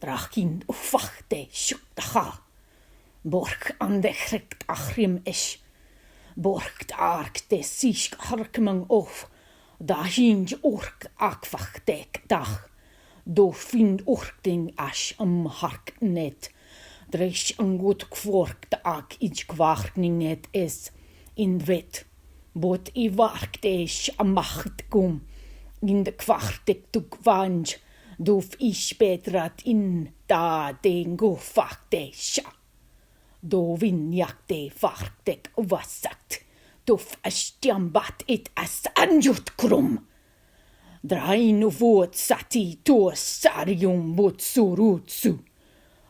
Drachin ufachte shuktaha. Borg an de chrikt achrim ish. Borgt ark de sisk harkmang of. Da hinj ork akvachtek dag. Do vind orkding ash hark net. Dresh an goed kvorkt ak iets kwarkning net is. In wet. Bot I warktesh macht gum. In de kwartek tuk vanj. Doof ish betrat in da den go faktesh. Do vinjakte varktek wasakt. Doof astjambat it as anjut krum. Drain voot sati to sarium bot surutsu.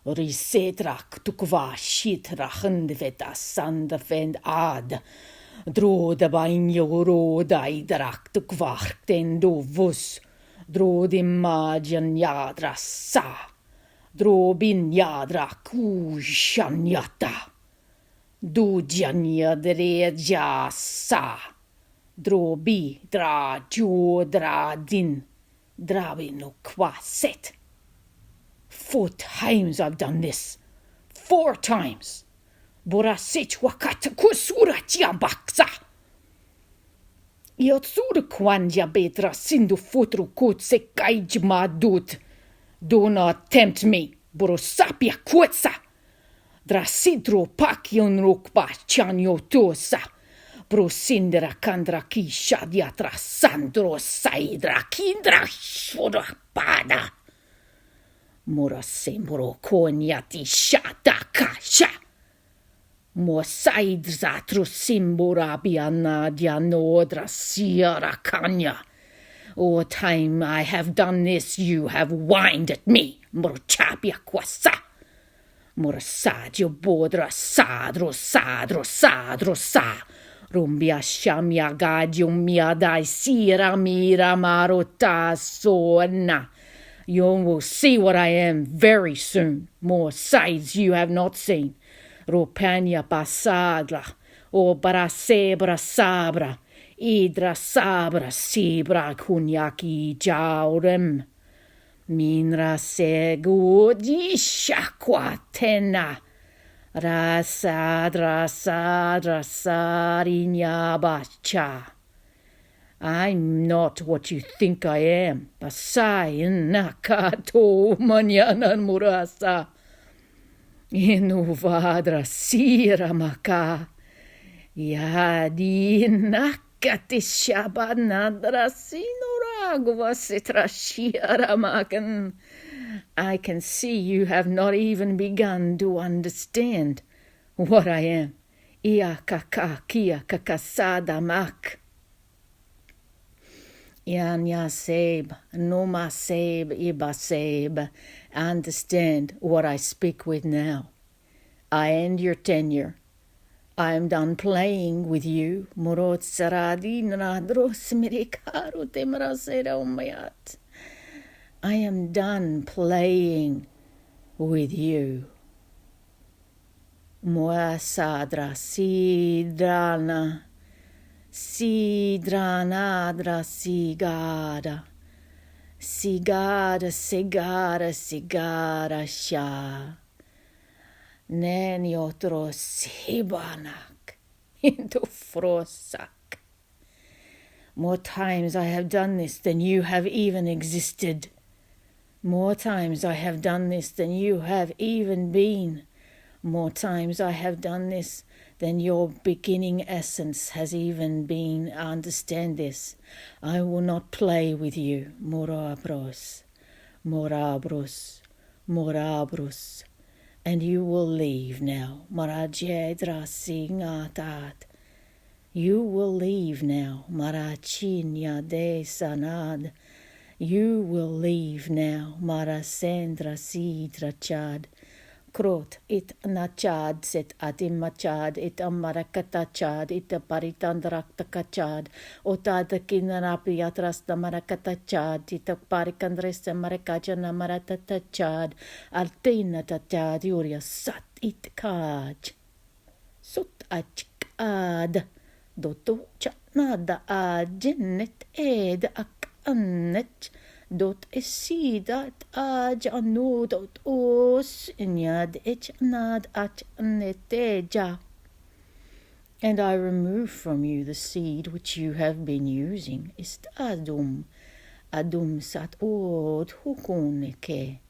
Risedrak tukva shitrachend vet asandavend ad. Dro de bainjo roda idrak tukvark den do vus. Dro imagen jadra sa. Dro bin jadra kushanjata. Do janja dreja sa. Dro bi dra jo dra din. Drabi no kwaset. 4 times I've done this. 4 times. Bora sit wakat kusura baksa. Iotsura kwanja betra sindu futru kut se kaij madut. Do not tempt me, boro sapia kwetsa. Dra sidro pakion rokba chanyo tosa. Bro sindra kandra ki shadiatra sandro saidra kindra shura pada. Mora sembro konyati shata kasha. Mo saidratro simbora biana dianodra siara kanya. O time I have done this, you have whined at me. Morchapia kwasa. Morasadio bodra sadro sadro sadro sa. Rumbia shamia gadio mia dai sira mira marota sona. You will see what I am very soon. More sides you have not seen. Ropania pasadla, o barasebra sabra, idra sabra sibra kunyaki jaurem. Minra segu di shakwatena. Rasadra sadra sarinya bacha. I'm not what you think I am. Basai nakato manyanan murasa. Inuvadra sira maka. Yadi nakati shabanadra sinoragva sitra shiara makan. I can see you have not even begun to understand what I am. Ia kaka kia kakasada mak. Yanya seb, noma seb, iba seb. Understand what I speak with now. I end your tenure. I am done playing with you. Morot saradi nadros mirikaru temrasera umayat. I am done playing with you. Moa sadra sidrana. Sidranadra sigada. Sigada, sigada, sigada sha. Neniotro sibanak. Into frosak. More times I have done this than you have even existed. More times I have done this than you have even been. More times I have done this than your beginning essence has even been. Understand this. I will not play with you. Morabros, morabros, morabros. And you will leave now. Marajedra singatat. You will leave now. Marachinya de sanad. You will leave now. Marasendra sidra chad. Krot it nachad set atimachad it amarakatachad it paritandraktakachad otada kinarapiatras namarakatachad it parikandres marakajana maratatachad altina tachad yuria sat it kaj sut achkad doto chanada ajenet ed akannet .esi.aj.anu.os inyad ichnad achneteja. And I remove from you the seed which you have been using. Istadum adum sat od hukuneke.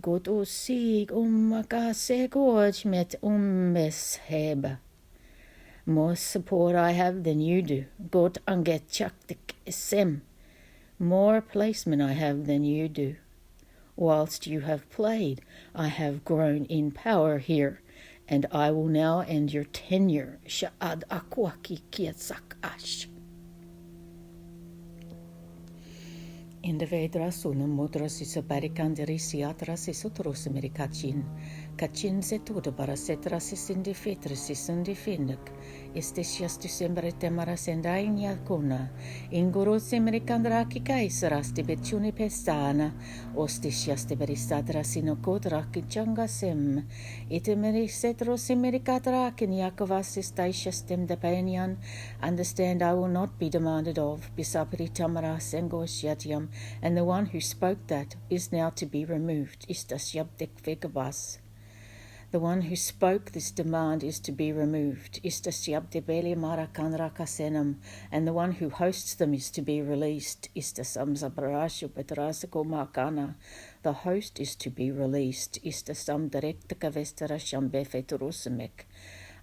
God osig makasegoj met mesheba. More support I have than you do. God anget chaktik sem. More placement I have than you do. Whilst you have played, I have grown in power here, and I will now end your tenure. Sha'ad akwaki kietsak ash. In de vedras una modras is a baricanderis iatras is otros americachin. Cachin zetuda para setras is in de fetris is in de finuk. Estesias tu sembra temaras endain yalcona. Ingoros americandraki kaisaras de betuni pestana. Ostesias de beristatras in okodraki changasem. Itemeri setros americatrakin yakovas estaisias dem de penian. Understand I will not be demanded of. Bisapri tamaras engoshiatiam. And the one who spoke that is now to be removed. Istashabdek vegabas. The one who spoke this demand is to be removed. Istashabdebeli marakanrakasenam. And the one who hosts them is to be released. Istasamzabarashu petrasako makana. The host is to be released. Istasam direktakavestarasham befeturusemek.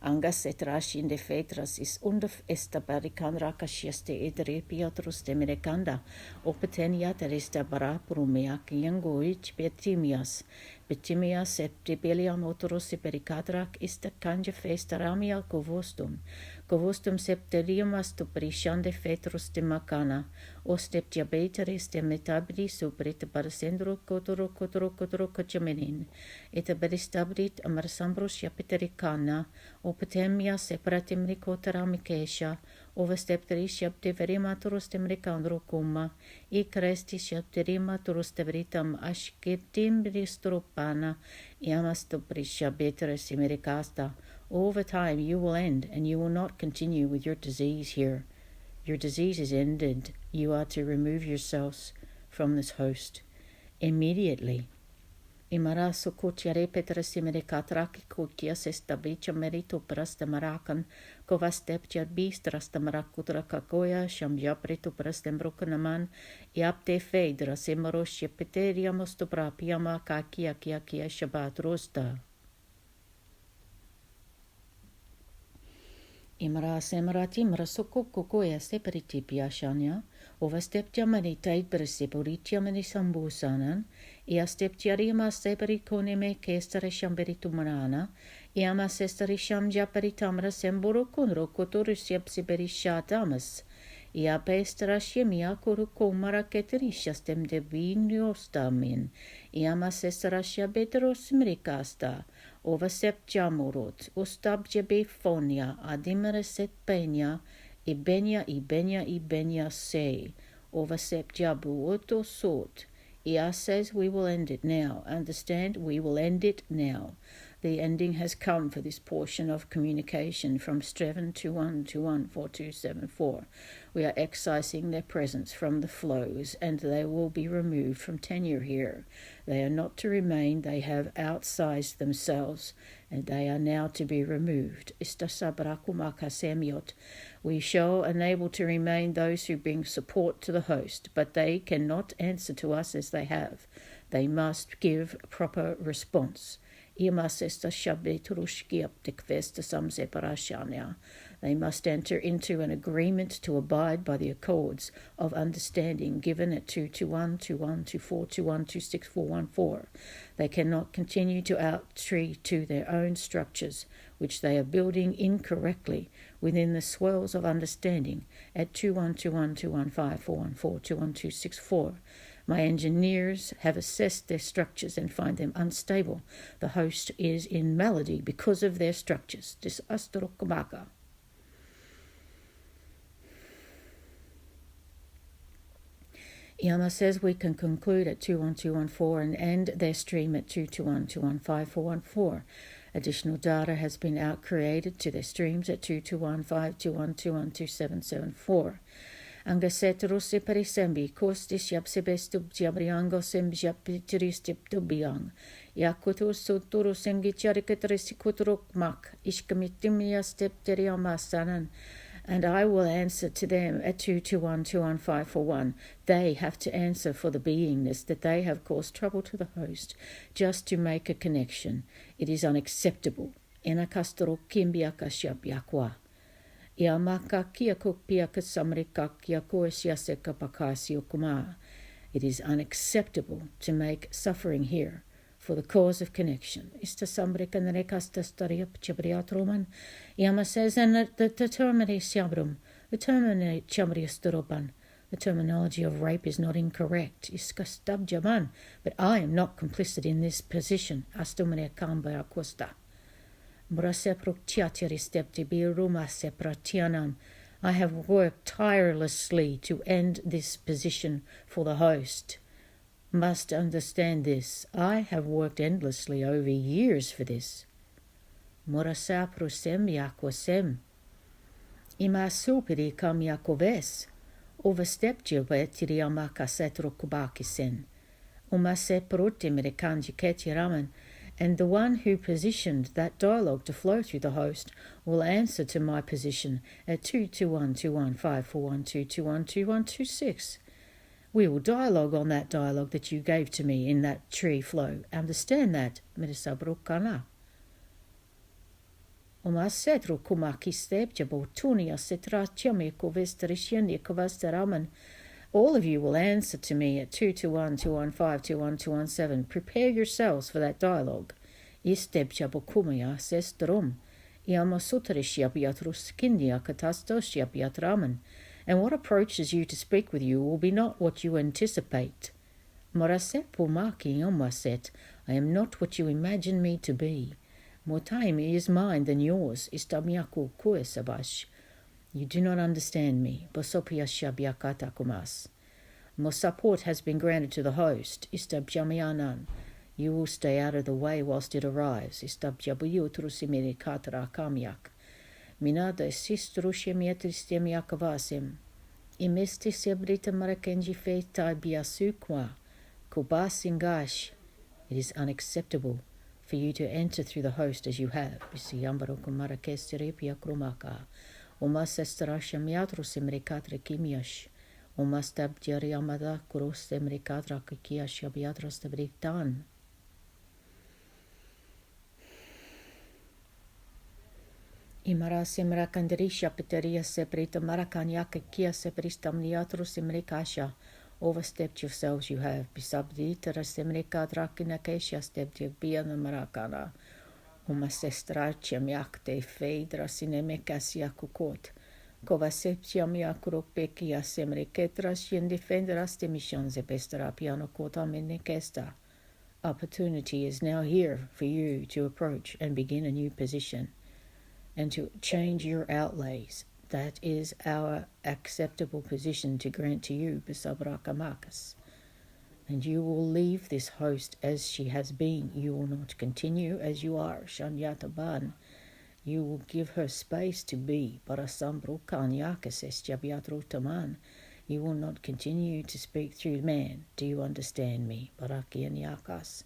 Angas etrashin de fetras is undef esta barikan rakashieste edre piatrus de merekanda. Opetenia teresta baraprumeak yangoich betimias. Betimias et debelian otoros pericadrak ista canja festa ramia covostum. Covostum septeriumas tu prishan de fetrus de macana. Ostep diabeteris de metabri suprit barasendro cotoro cochamenin. Et beristabrit amarsambros yapetericana. Opetemia separatim ricotaramicesha. Ovestepteri shapte verimaturus temricandro cumma. I cresti shapterimaturus tebritam ashkiptim bristropana. Iamasto prisha beteres imericasta. Over time you will end, and you will not continue with your disease here. Your disease is ended. You are to remove yourselves from this host immediately. Imaraso kotiare petres imerikatraki kotias establicha merito prasta marakan, kovasteptia bistrasta marakutra kakoya, shamjaprito prastembrokenaman, iapte feidra semaroshe peteria mostopra piama kakia shabat rosta. Imara semarati marasoko kokoya separiti piashanya, ovasteptia manitait bereseporitia manisambusanan, iasteptia rima separikoneme kestare shamberitu marana, iamas estari shamjaparitamra semboro kunro kotorisiap siberishatamas, iapestara shemia kurukomara keterishastem de viniostamin, iamas estara shabeteros mirikasta, Ovaseptiamurot, ustabjebefonia, adimereset penia, ibenia se, ovaseptiabu otosot. Ia says we will end it now. Understand? We will end it now. The ending has come for this portion of communication from Streven 21214274. We are excising their presence from the flows, and they will be removed from tenure here. They are not to remain, they have outsized themselves, and they are now to be removed. We shall enable to remain those who bring support to the host, but they cannot answer to us as they have. They must give proper response. They must enter into an agreement to abide by the accords of understanding given at 221212421264114. They cannot continue to outtree to their own structures, which they are building incorrectly within the swells of understanding at 212121541421264. My engineers have assessed their structures and find them unstable. The host is in malady because of their structures. This Astrokamaka. Yama says we can conclude at 21214 and end their stream at 221215414. Additional data has been out-created to their streams at 2215212122774. Angasetrose perisembi, kostis yapsebestub jabriango sem japitrisip dubiang. Yakutus suturu semgi charikatrisicuturuk mak, ishkamitimia stepteriamasanan. And I will answer to them at 221-21541. They have to answer for the beingness that they have caused trouble to the host just to make a connection. It is unacceptable. Enakastro kimbiaka shapyakwa. Iamaka kiako piaka samrika kiako siaseka pakasi okuma. It is unacceptable to make suffering here for the cause of connection. Ista samrika nerekasta stariap chabriatroman. Yama says, and the terminate siabrum, the terminate chabriasturopan. The terminology of rape is not incorrect. Iskastab jaman, but I am not complicit in this position. Astumane kamba acosta. I have worked tirelessly to end this position for the host. Must understand this. I have worked endlessly over years for this. Morasaprosem yakwasem. Imasupiri kam yakoves. Overstepje vetiriamaka setro kubakisen. Umaseprotimere kanji ketiraman. And the one who positioned that dialogue to flow through the host will answer to my position at 221-215-412-212126. We will dialogue on that dialogue that you gave to me in that tree flow. Understand that, Mirisabrukana. Omasetro kumaki stepjabo tunia setrachami kovestarishiani kovastaraman. All of you will answer to me at 221-215-21217. Prepare yourselves for that dialogue. Istebjabokumaya sestrum. Iamasutarishiabiatruskindia katastoshiabiatraman. And what approaches you to speak with you will be not what you anticipate. Moraset pumaki omaset. I am not what you imagine me to be. More time is mine than yours. Istamiaku kuesabash. You do not understand me. Bosopiashabiakatakumas. More support has been granted to the host. Istabjamianan. You will stay out of the way whilst it arrives. Istabjabuyutrusimiri katra kamyak. Minada sistrushemiatristemiakavasim. Imesti sebrita marakenji feta biasukwa. Kubasingash. It is unacceptable for you to enter through the host as you have. Isiyambarokumarakesteripiakrumaka. Umasestarashamiatrusimrikatra kimiash. Umastabjariamada kurosemrikatra kikiashabiatrastabriktan. Imarasim rakandarisha peteria sebrita marakanyaka kia sebristam niatrusimrikasha. Overstepped yourselves you have. Bisabditara semrikadrakina stepped your biana marakana. Umasestracham yakte feidra sinemekasia kukot. Kovaseptiam yakuropekia semreketras yendefendras demissions ebestara piano kota menekesta. Opportunity is now here for you to approach and begin a new position and to change your outlays. That is our acceptable position to grant to you, Bisabrakamarkas. And you will leave this host as she has been. You will not continue as you are, Shanyataban. You will give her space to be, Barasambrukanyakas Jabiatrutaman. You will not continue to speak through man. Do you understand me, Barakianyakas?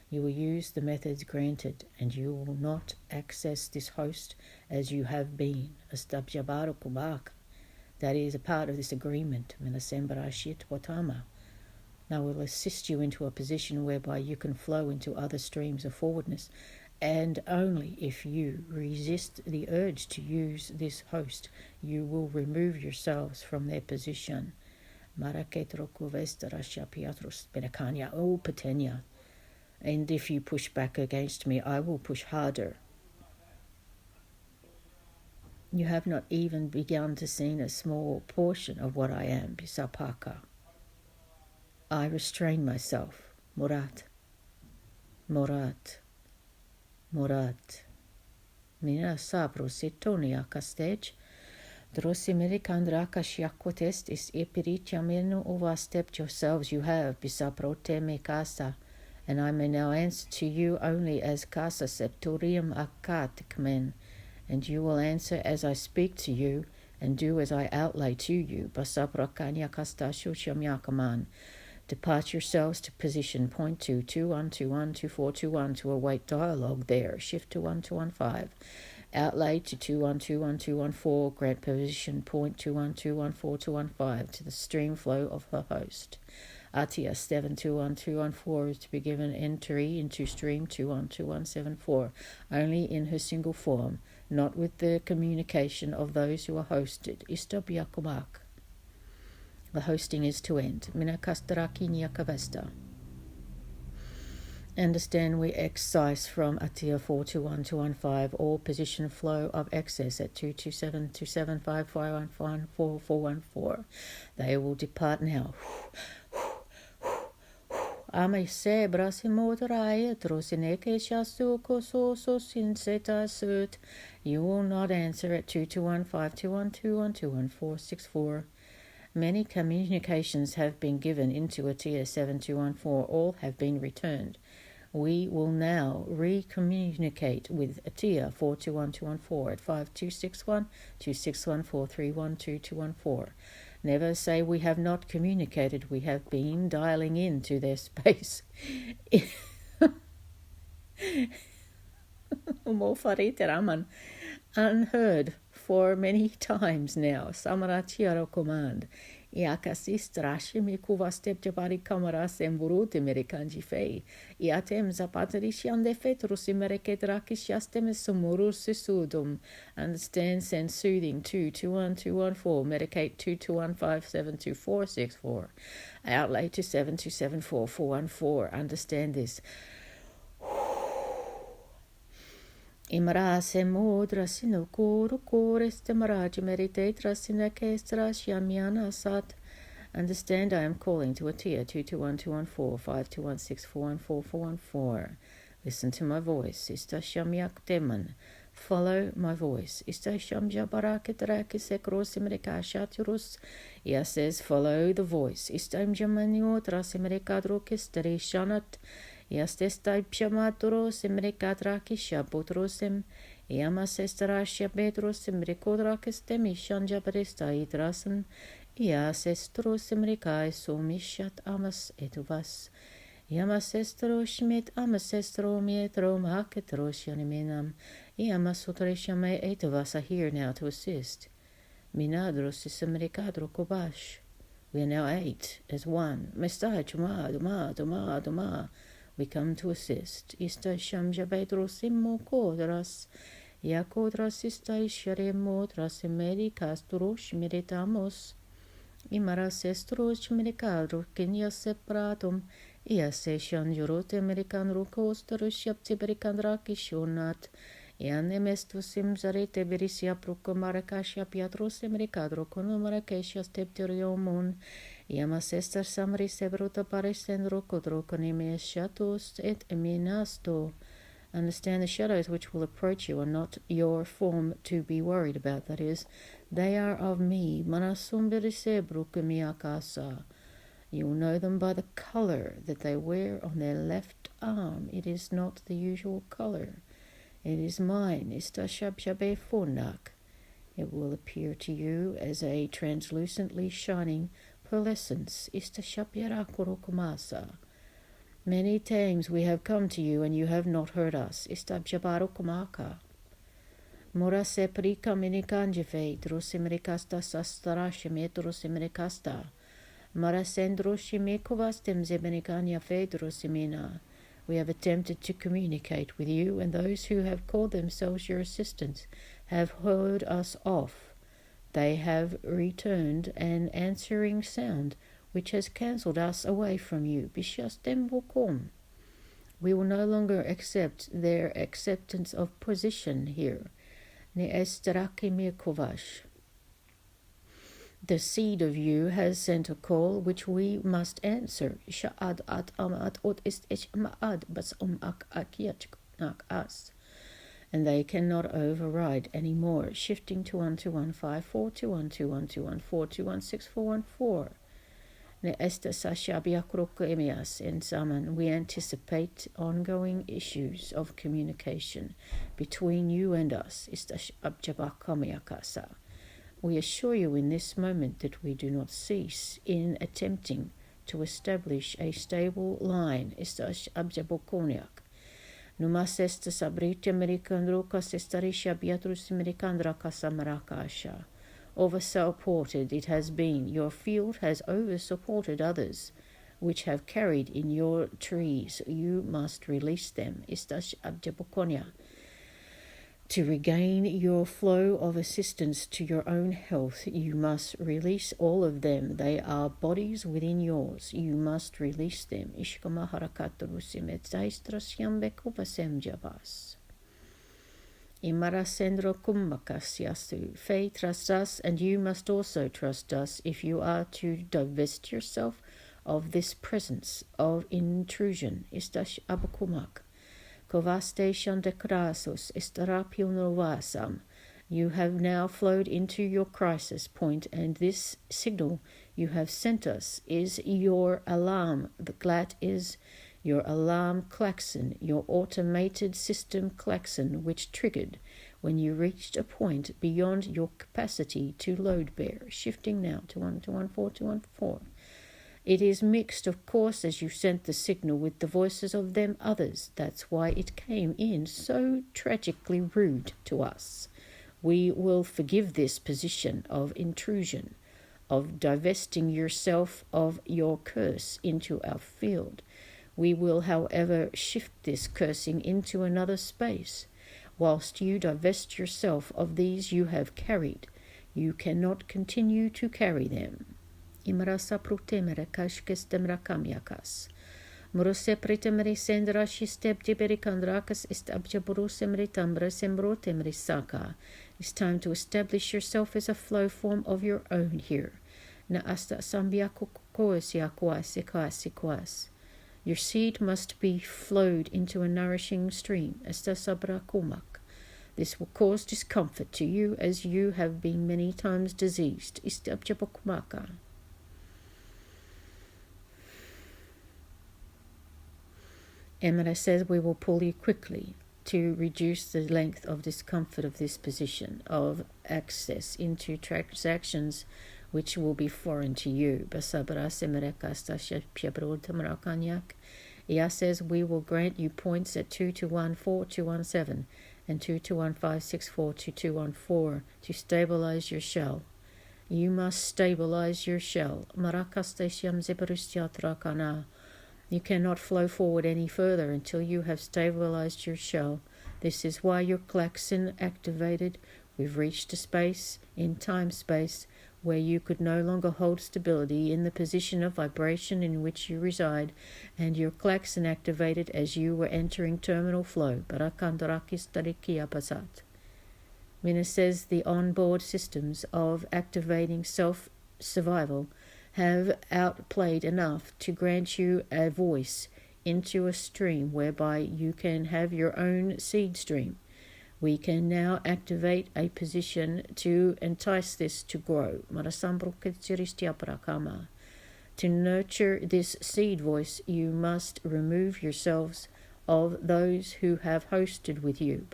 You will use the methods granted, and you will not access this host as you have been. Astabjabarukumak. That is a part of this agreement. Minasembarashit Watama. Now we'll assist you into a position whereby you can flow into other streams of forwardness, and only if you resist the urge to use this host, you will remove yourselves from their position. Maraketrokuvestarashapiatrus Benakanya O Patenya. And if you push back against me, I will push harder. You have not even begun to see a small portion of what I am, Bisapaka. I restrain myself. Murat. Murat. Murat. Mina sabro sitonia castej. Drosimerikandraka shiakwatest is epiritiamenu overstepped yourselves you have, Bisaprote me casa. And I may now answer to you only as casa septorium akatikmen, and you will answer as I speak to you, and do as I outlay to you. Basaprakanya kasta shusham. Depart yourselves to position point 2, 21, 21, 24, 21 to await dialogue there. Shift to 1215. Outlay to 2121 grant position point 21214 to the stream flow of her host. Atiya 721214 is to be given entry into stream 212174 only in her single form, not with the communication of those who are hosted. Istobiakumak. The hosting is to end. Minakastaraki Nyakavesta. Understand we excise from Atiya 421215 all position flow of excess at 22727551414. They will depart now. Ame se brasimotorai trosineke shasu koso so sinseta sut. You will not answer at 22152121211464. Many communications have been given into Atiya 7214. All have been returned. We will now re-communicate with Atiya 421214 at 5261-2614312214. Never say we have not communicated. We have been dialing into their space. Mofariteraman, unheard for many times now. Samaratiaro command. Iakasistrashi mikuvastep jabari kamaras emburute merikanji fei. Iatem zapatrician de fetrus imerekedrakishiastem sumurus sisudum. Understand, send soothing 221214. Medicate 2215724664. Outlay to 7274414. Understand this. Imrase mudra sinukuru kuriste maraji meditetra sinakestra shyamyana sat. Understand I am calling to Atiya 221214 5216414414. Listen to my voice. Ista shamyak deman. Follow my voice. Ista shamja barakitrakis ekrosimrikashaturus. Ia says follow the voice. Ista imjamanyo trasimrikadrokisteri shanat. Iastesta pshamatros imrikatrakisha putrosim. Iamasestarasha bedrosim rikodrakistem ishanja barista idrasam. Iasestros imrikai sumishat amas etuvas. Iamasestro schmit amasestro mietro maketros yaniminam. Iamasutreshyame etuvas are here now to assist. Minadros isimrikadro kobash. We are now 8 as one. Mestai chuma duma. We come to assist. Ista shamja bedrosim kodras. Yakodras ista isharemo trasimeri casturosh meritamos. Imaras estros mericadro kenya separatum. Iase shanjurote american rukostarush yaptibericandraki Ianemestus zarete berisia pruco maracasha piatros mericadro con maracasha stepteriomon. Iamasester samri sebruta paresendro codroconime shatos et eminasto. Understand the shadows which will approach you are not your form to be worried about. That is, they are of me. Manasumberisebrukumiakasa. You will know them by the color that they wear on their left arm. It is not the usual color. It is mine. Istashabshabe funak. It will appear to you as a translucently shining pearlescence. Istashabyarakurokumasa. Many times we have come to you and you have not heard us. Istabjabarukumaka. Morase prika minikanjefe drusimrikasta sastarashime drusimrikasta. Marasendroshimikovastem zebenikanya fe drusimina. We have attempted to communicate with you, and those who have called themselves your assistants have heard us off. They have returned an answering sound which has cancelled us away from you. Bishastem vokom. We will no longer accept their acceptance of position here. Ne estrakimirkovash. The seed of you has sent a call which we must answer. Sha'ad at amat ot ist ich ma'ad bas ak akiach us. And they cannot override any more. Shifting to 121542121214216414. Ne esta sashabiakrokemias in Zaman. We anticipate ongoing issues of communication between you and us. Istash abjabakamiakasa. We assure you in this moment that we do not cease in attempting to establish a stable line. Estas abjabokoniak. Numas estas abrite amerikandrokas estarisha biatrus amerikandrakas amarakasha. Over-supported it has been. Your field has over-supported others, which have carried in your trees. You must release them. Estas abjabokonia. To regain your flow of assistance to your own health, you must release all of them. They are bodies within yours. You must release them. Ishkama harakatarusim etzaistrosyambekupasem jabas. Imarasendro kummakasyasu. Faith trust us, and you must also trust us if you are to divest yourself of this presence of intrusion. Istash abakumak. Kovastation de crasus estarapiunovasam. You have now flowed into your crisis point, and this signal you have sent us is your alarm. The glat is your alarm klaxon, your automated system klaxon, which triggered when you reached a point beyond your capacity to load bear. Shifting now to 1214. It is mixed, of course, as you sent the signal with the voices of them others. That's why it came in so tragically rude to us. We will forgive this position of intrusion, of divesting yourself of your curse into our field. We will, however, shift this cursing into another space. Whilst you divest yourself of these you have carried, you cannot continue to carry them. Imarasa prutemere kashkestemra kamyakas. Murose pritemeri sendra shistep diberikandrakas ist abjaburusemri tambra sembrotemri saka. It's time to establish yourself as a flow form of your own here. Na asta sambiakukoesiakuasikasikas. Your seed must be flowed into a nourishing stream. Asta sabrakumak. This will cause discomfort to you as you have been many times diseased. Istabjabukumaka. Emma says we will pull you quickly to reduce the length of discomfort of this position of access into transactions which will be foreign to you. Ia says we will grant you points at 2214-217 and 2215-64-2214 to stabilize your shell. You must stabilize your shell. You cannot flow forward any further until you have stabilized your shell. This is why your klaxon activated. We've reached a space, in time-space, where you could no longer hold stability in the position of vibration in which you reside, and your klaxon activated as you were entering terminal flow. Mina says the onboard systems of activating self-survival have outplayed enough to grant you a voice into a stream whereby you can have your own seed stream. We can now activate a position to entice this to grow. To nurture this seed voice, you must remove yourselves of those who have hosted with you.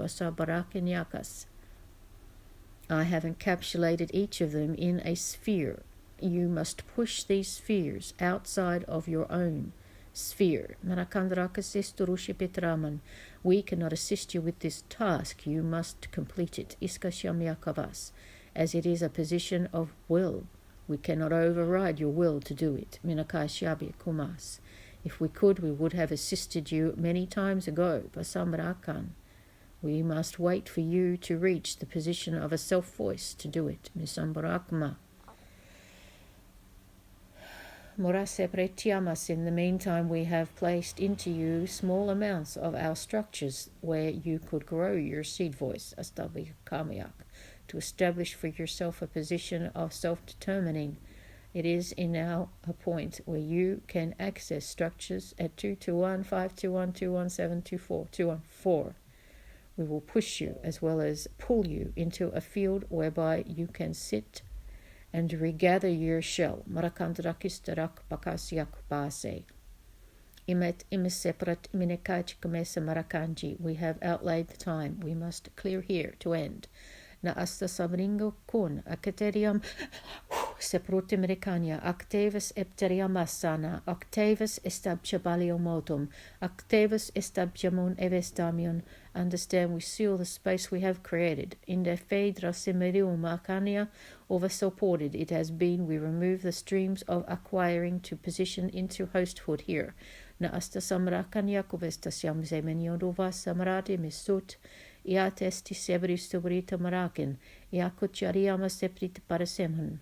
I have encapsulated each of them in a sphere. You must push these spheres outside of your own sphere. We cannot assist you with this task. You must complete it. As it is a position of will. We cannot override your will to do it. If we could, we would have assisted you many times ago. We must wait for you to reach the position of a self-voice to do it. Morase pretiamas. In the meantime, we have placed into you small amounts of our structures where you could grow your seed voice, astabikamiak, to establish for yourself a position of self-determining. It is in now a point where you can access structures at 221, 521, 217, 24, 214. We will push you as well as pull you into a field whereby you can sit and regather your shell. Marakandrakistarak bakasyak base. Imet imeseprat minekach kamesa marakanji. We have outlaid the time. We must clear here to end. na asta sabringo kun acaterium seprutim recania actavus epteriam asana octavus estabchabaliomotum octavus estabjamon evestamion. Understand, we seal the space we have created. In the phaedra simerium arcania over-supported it has been, we remove the streams of acquiring to position into hosthood here. Na asta samrakania kuvestasiam zemeniodova samarati misut ia testi sebris tubrita marakin ia kuchariama seprit parasemhan.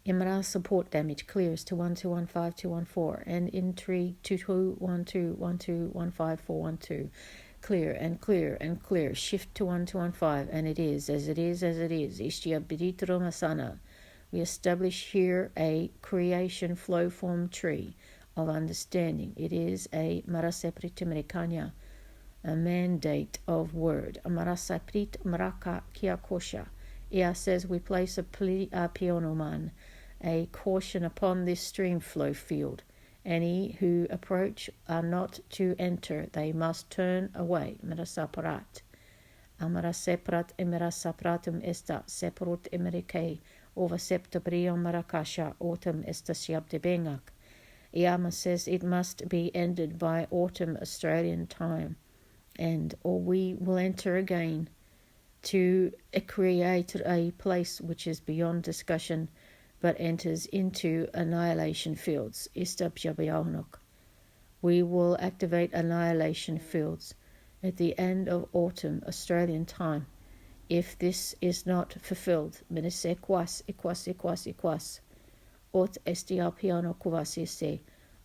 Imra support damage clears to 1215214 and intrigue 221212154112. Clear and clear and clear. Shift to 1215 and it is as it is as it is. Ishtia biditro masana. We establish here a creation flow form tree of understanding. It is a marasepritimrikanya, a mandate of word. A marasaprit maraka kiakosha. Ia says we place a pionoman, a caution upon this stream flow field. Any who approach are not to enter, they must turn away. Merasaparat. Amaraseprat emerasapratum esta separut emerike over septabrium marakasha autumn esta siabdebengak. Iama says it must be ended by autumn Australian time, and or we will enter again to create a place which is beyond discussion but enters into annihilation fields. We will activate annihilation fields at the end of autumn Australian time. If this is not fulfilled, minise quas, ot estia piano kuvasise,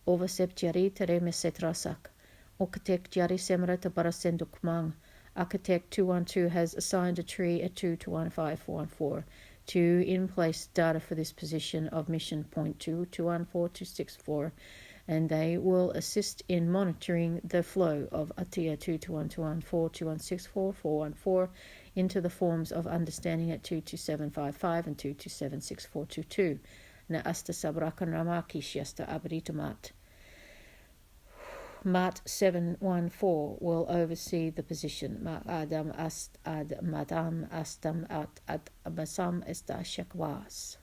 overseptiari tere mesetrasak, octek jari semrata barasendukmang. Architect 212 has assigned a tree at 2215414 to in-place data for this position of mission point 2214264, and they will assist in monitoring the flow of Atiya 2211421644414 into the forms of understanding at 22755 and 2276422. Na asta sabrakan ramaki shiasta abritamat. Mat 714 will oversee the position. Ma Adam ast ad madam astam at masam esta shakwas.